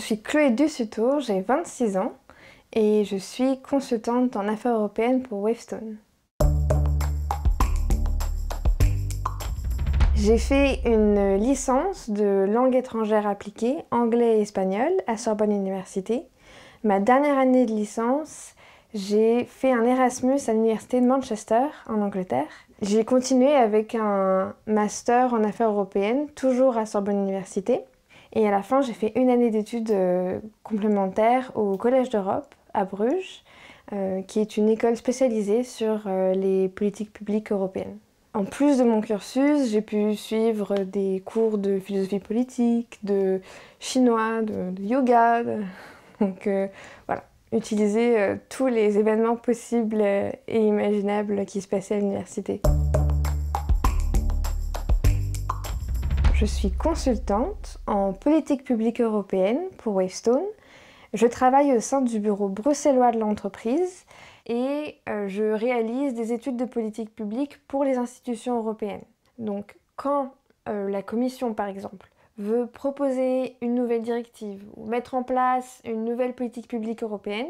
suis Chloé Dussutour, j'ai 26 ans et je suis consultante en affaires européennes pour Wavestone. J'ai fait une licence de langue étrangère appliquée, anglais et espagnol, à Sorbonne Université. Ma dernière année de licence, j'ai fait un Erasmus à l'université de Manchester, en Angleterre. J'ai continué avec un master en affaires européennes, toujours à Sorbonne Université. Et à la fin, j'ai fait une année d'études complémentaires au Collège d'Europe, à Bruges, qui est une école spécialisée sur les politiques publiques européennes. En plus de mon cursus, j'ai pu suivre des cours de philosophie politique, de chinois, de yoga. Donc voilà, utiliser tous les événements possibles et imaginables qui se passaient à l'université. Je suis consultante en politique publique européenne pour Wavestone. Je travaille au sein du bureau bruxellois de l'entreprise et je réalise des études de politique publique pour les institutions européennes. Donc quand la Commission, par exemple, veut proposer une nouvelle directive ou mettre en place une nouvelle politique publique européenne,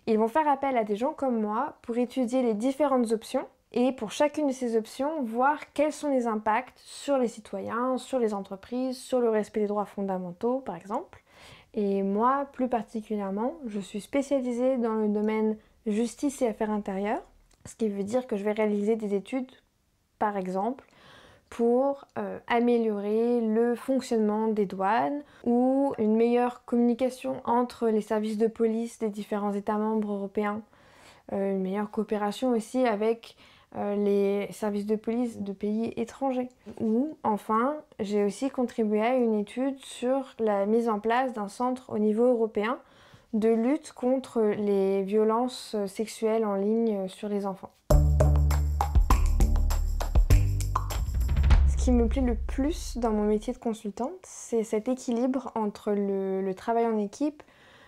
ils vont faire appel à des gens comme moi pour étudier les différentes options et pour chacune de ces options, voir quels sont les impacts sur les citoyens, sur les entreprises, sur le respect des droits fondamentaux, par exemple. Et moi, plus particulièrement, je suis spécialisée dans le domaine justice et affaires intérieures, ce qui veut dire que je vais réaliser des études, par exemple, pour améliorer le fonctionnement des douanes ou une meilleure communication entre les services de police des différents États membres européens, une meilleure coopération aussi avec les services de police de pays étrangers. Ou enfin, j'ai aussi contribué à une étude sur la mise en place d'un centre au niveau européen de lutte contre les violences sexuelles en ligne sur les enfants. Ce qui me plaît le plus dans mon métier de consultante, c'est cet équilibre entre le travail en équipe,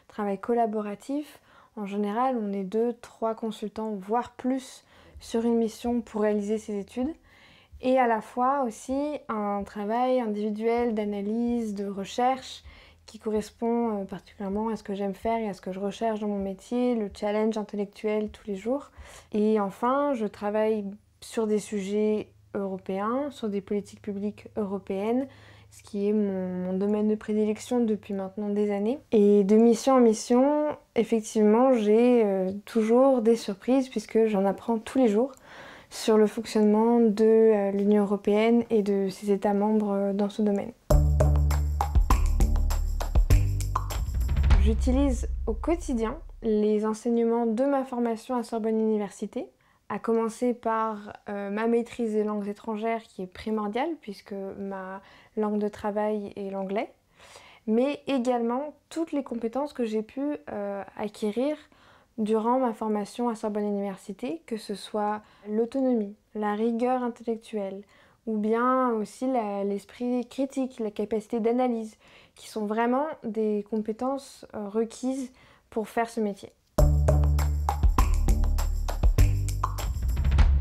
travail collaboratif. En général, on est 2-3 consultants, voire plus, sur une mission pour réaliser ces études. Et à la fois aussi un travail individuel d'analyse, de recherche, qui correspond particulièrement à ce que j'aime faire et à ce que je recherche dans mon métier, le challenge intellectuel tous les jours. Et enfin, je travaille sur des sujets européens, sur des politiques publiques européennes, ce qui est mon domaine de prédilection depuis maintenant des années. Et de mission en mission, effectivement, j'ai toujours des surprises puisque j'en apprends tous les jours sur le fonctionnement de l'Union européenne et de ses États membres dans ce domaine. J'utilise au quotidien les enseignements de ma formation à Sorbonne Université, à commencer par ma maîtrise des langues étrangères qui est primordiale puisque ma langue de travail est l'anglais, mais également toutes les compétences que j'ai pu acquérir durant ma formation à Sorbonne Université, que ce soit l'autonomie, la rigueur intellectuelle, ou bien aussi l'esprit critique, la capacité d'analyse, qui sont vraiment des compétences requises pour faire ce métier.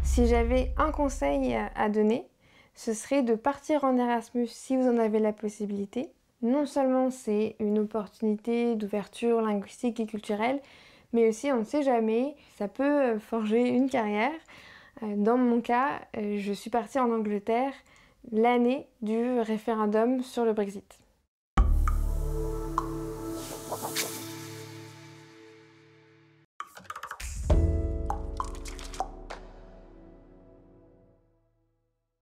Si j'avais un conseil à donner, ce serait de partir en Erasmus si vous en avez la possibilité. Non seulement c'est une opportunité d'ouverture linguistique et culturelle, mais aussi on ne sait jamais, ça peut forger une carrière. Dans mon cas, je suis partie en Angleterre l'année du référendum sur le Brexit.